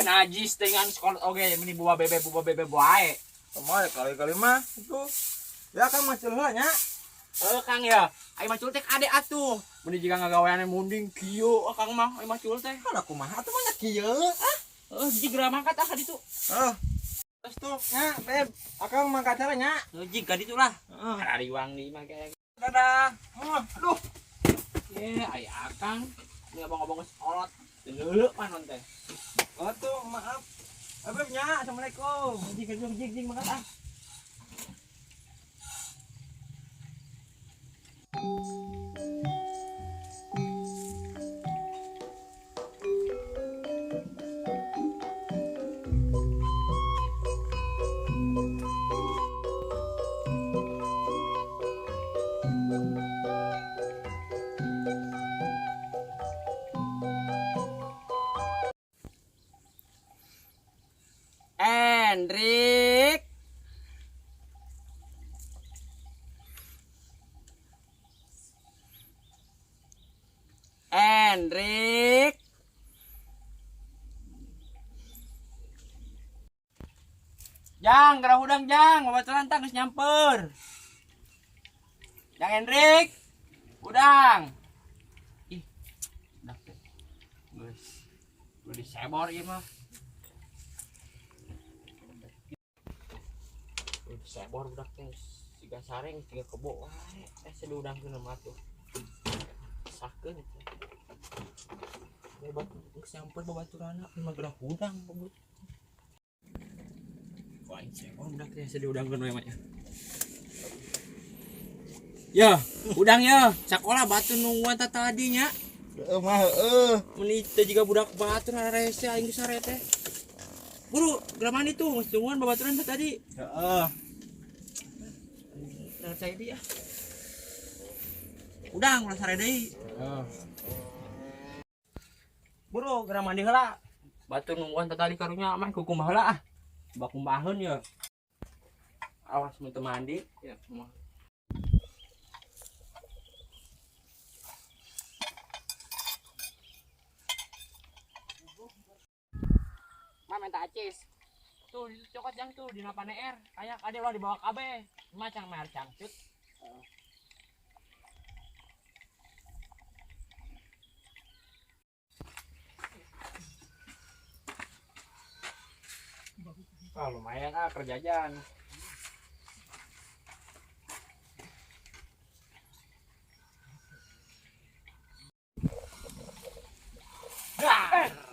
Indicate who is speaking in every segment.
Speaker 1: najis dengan sekolah oke ini buah bebe wae.
Speaker 2: Sama kali-kali mah itu. Ya kan macul heula nya.
Speaker 1: Kang ya, ai macul teh ade atuh. Mun jiga ngagaweane munding kieu Kang mah ai macul teh.
Speaker 2: Kan aku mah atuh mah kieu.
Speaker 1: Jigra mangkat ditu.
Speaker 2: Terus tuh nya, Beb. Akang mangkat cara nya.
Speaker 1: Jiga ditu lah. Ariwang di mah kayak.
Speaker 2: Dadah. Aduh.
Speaker 1: Ai Akang ini ngomong-ngomong sekolot. Dulu panon teh.
Speaker 2: Tuh maaf. Beb nya, assalamualaikum.
Speaker 1: Jig mangkat ah. Hendrik. Hendrik. Jang, gerah udang Jang, babaturan tang geus nyamper. Jang Hendrik. Udang. Ih. Udah teh. Geus. Udah disebor ieu mah. Sebor budak teh siga sareng siga kebo wae sedudangkeun mah tuh sakeun teh bebat sampeun babaturana mah gerah udang bebut wah sebor budak teh sedudangkeun wae mah ya udang ya sakola batu nungguan tadi nya
Speaker 2: Mah
Speaker 1: menit teh jiga budak batur rese aing sare teh buru gerah mandi tuh geus nungguan babaturan tadi
Speaker 2: heeh.
Speaker 1: Saya dia udang ulah sare deui buru gerah mandi heula batur nungguan tadi karunya mah kukumaha heula ah bakumbaheun ya awas mun teu mandi ya mah minta acis tuh cokot Jang tuh di napane R kayak ade ulah dibawa KB macam mer cangcut lumayan kerjaan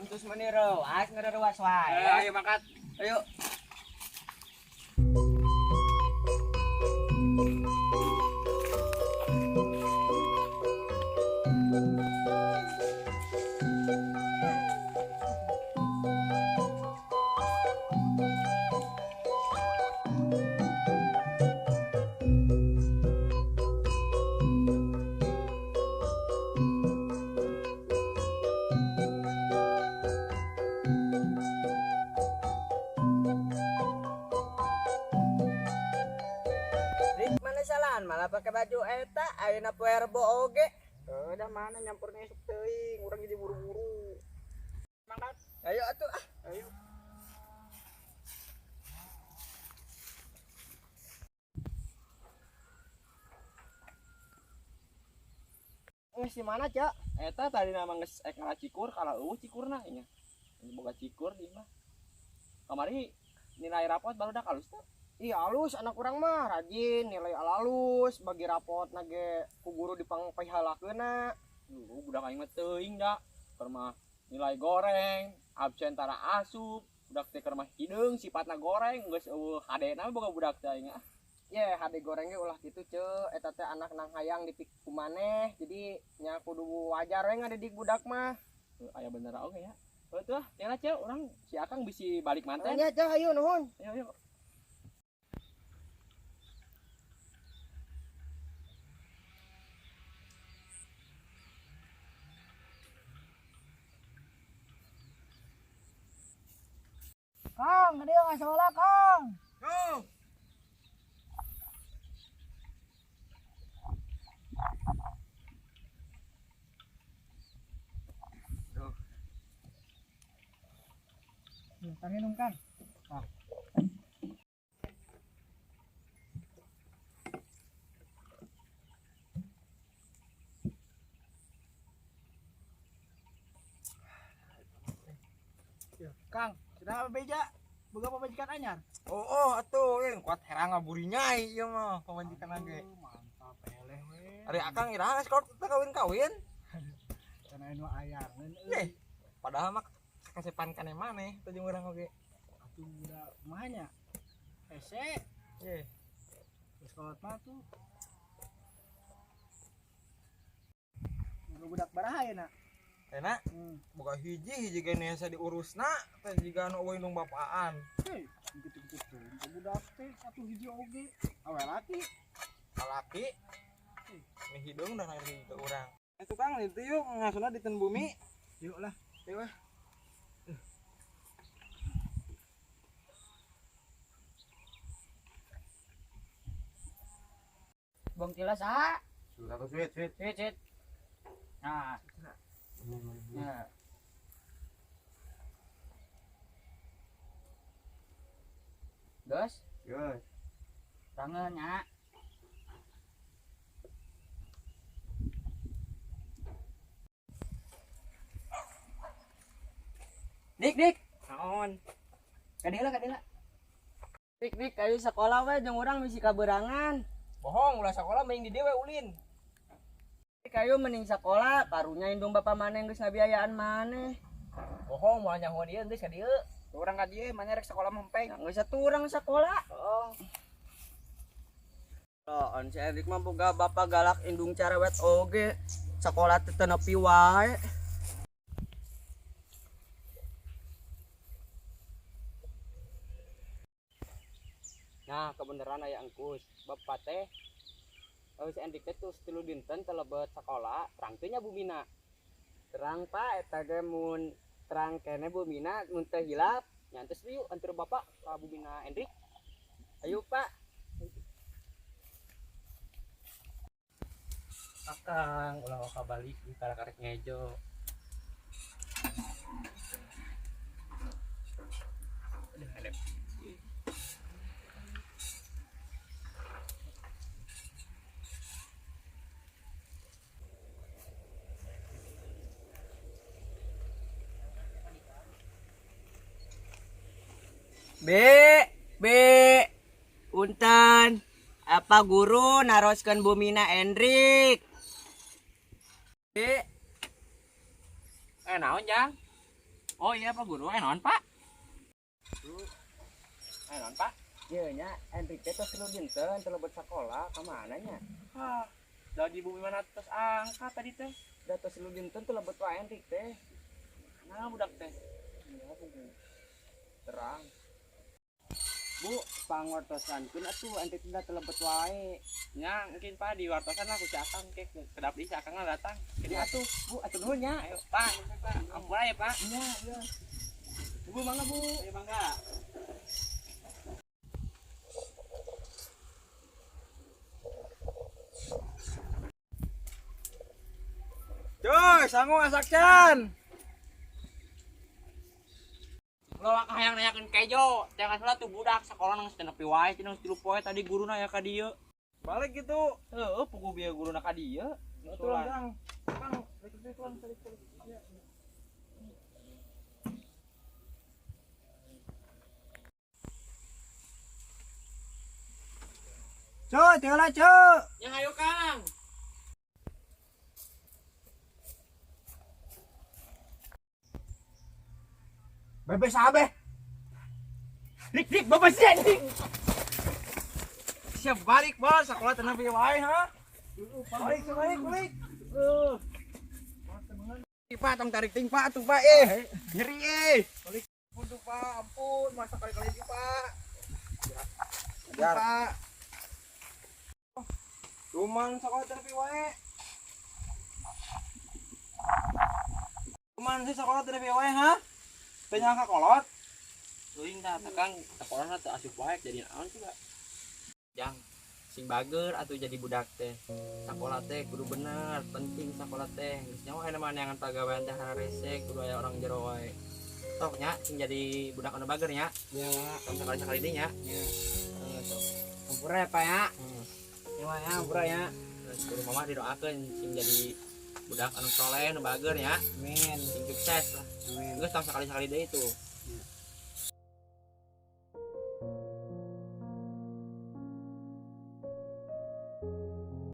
Speaker 2: Untuk meniro, ngadaruas wae.
Speaker 1: ayo mangkat
Speaker 2: Ayo. Malah pakai baju eta ayeuna puerbo oge.
Speaker 1: udah mana nyampurnya esuk teuing urang jadi buru-buru mangkat
Speaker 2: Ayo atuh ah.
Speaker 1: ayo
Speaker 2: Geus di mana, Cak?
Speaker 1: eta tadi nama geus ngara cikur kalau cikurna nya boga cikur di mah kamari nilai rapot baru dah kalus teh
Speaker 2: Iya halus anak kurang mah rajin nilai halus bagi rapot nage ku guru dipangpihalakeuna.
Speaker 1: Budak aing mah teuing da keur mah nilai goreng absen tara asup budak teh keur mah hideung sifatna goreng geus eueuh hadena boga budak teh aing ah
Speaker 2: Ye hade goreng ge ulah kitu ceu eta teh anak nang hayang dipik ku maneh jadi nya kudu wajar we ngadidik budak mah.
Speaker 1: Aya bener oge ya tuh cenah ceu urang si Akang bisi balik manten
Speaker 2: Nya Cak hayu nuhun.
Speaker 1: ayo
Speaker 2: Kang, dia nggak sekolah Kang. Kang minum Kang. Nah. Kang, sudah apa beja? Boga pamajikan anyar.
Speaker 3: Oh, atuh yang kuat herang ngaburinya ieu mah pamajikan lage.
Speaker 2: Mantap eleh we.
Speaker 3: Ari akang iraha skor teh kawin-kawin.
Speaker 2: Kana anu ayarneun
Speaker 3: Nih, padahal mah kasepan kana maneh teh jeung urang oge.
Speaker 2: atuh udah mahanya. Hese,
Speaker 3: Ye.
Speaker 2: geus kolot mah tuh. Budak baraha ya, Nak?
Speaker 3: Enak boga hiji gini asa diurusna teh jiga anu eueuh indung bapaan.
Speaker 2: Hei, gitu-gitu tuh. Budak teh satu hiji oge. Awe laki.
Speaker 3: Kalaki nih hidung udah ngasih ke urang. Tukang itu yuk ngasuna diten bumi.
Speaker 2: Yuk lah.
Speaker 3: Yuk weh.
Speaker 2: Bang Tila saha?
Speaker 3: Sudah tuh sweet.
Speaker 2: Cit. Nah. Ya. Gus,
Speaker 3: Yes.
Speaker 2: tangannya. Dik.
Speaker 3: Naon?
Speaker 2: Kadila. Dik, ayo sekolah we jeung urang misi kaberangan.
Speaker 3: Bohong, ulah sekolah mending di dewe ulin.
Speaker 2: Dik, ayo mending sekolah, karunya indung bapak maneh geus ngabiayaan maneh.
Speaker 3: Bohong, moal nyaho dia geus ka dieu.
Speaker 2: Urang ka dieu maneh rek sekolah mempeng. Geus saturang sekolah. Oh. On si Edik mah boga bapak galak indung cerewet oge. Sekolah teh teu nepi wae.
Speaker 1: Nah kebenaran aya engkus bapak teh si Endik teh tuh 3 dinten telebet sekolah terang teh nya bumina.
Speaker 2: Terang Pak eta ge mun terang kene bumina mun teu hilap.
Speaker 1: Nyantes yuk antar bapak ka bumina Endik.
Speaker 2: Ayo Pak.
Speaker 1: Akang ulah ka balik di karek ngejo. Aduh.
Speaker 2: B. Unten. Apa guru naroskeun bumina Endrik? B.
Speaker 1: Naon Jang? Oh iya Pak Guru, naon Pak? Naon Pak?
Speaker 2: Ieu nya Endrik teh tos 3 dinten telebet sakola ka mana nya?
Speaker 1: Hah, da di bumi mana tos angkat tadi teh.
Speaker 2: Da tos 3 dinten telebet wae Endrik teh.
Speaker 1: Nah budak teh.
Speaker 2: Iya, Bu. Terang. Bu, pangortosankeun atuh Endrik teh telebet wae.
Speaker 1: Nya mungkin Pak di wartosan lah ku si Akang kek kedap di si Akang lah datang.
Speaker 2: Jadi atuh, Bu, atuh nuhun nya.
Speaker 1: Ayo Pak, ampun ya Pak.
Speaker 2: Iya. Bu, mangga Bu.
Speaker 1: Ayo mangga.
Speaker 3: Cuy, sangu asakcan.
Speaker 1: Lo hayang nanyakeun kejo, jangan salah tuh budak sekolah nang nepi wae cenah 3 poe tadi guruna aya ka dieu.
Speaker 3: Balik gitu.
Speaker 1: Heueuh pugu bieu guruna ka dieu.
Speaker 3: Betul, Jang. Kang, balik.
Speaker 2: Cuk, tinggal cuk.
Speaker 1: Ya ayo Kang.
Speaker 3: Bebe sabe.
Speaker 1: Dik, bapak sih dik.
Speaker 3: Siap balik, Bos. Sekolah tenang piye wae, ha? Balik.
Speaker 2: Pak, tong tarik ting Pak tuh Pak
Speaker 3: Nyeri Balik. Ampun, Pak. Ampun, masa kali-kali ini, Pak. Pak. Cuman sekolah tenang piye wae. Cuman sih sekolah tenang piye wae, ha? Teu nyangka kolot.
Speaker 1: Teuing dah Kang sekolahna teu asup wae jadi naon juga. Jang sing bager atuh jadi budak teh. Sakola teh kudu bener, penting sakola teh. Geus nyawa aya neangan pagawean teh hara resek kudu aya orang jero wae. stoknya sing jadi budak anu bager nya.
Speaker 3: Ya mak.
Speaker 1: Tong sakali-sakali deui nya.
Speaker 3: Ya.
Speaker 2: Ampura ya Pak ya.
Speaker 3: Gimana ya ampura ya.
Speaker 1: Terus kudu mama didoakeun sing jadi budak anu soleh anu bager nya.
Speaker 3: Amin.
Speaker 1: Sing sukses lah.
Speaker 3: Amin.
Speaker 1: Geus tong sakali-sakali deui tuh.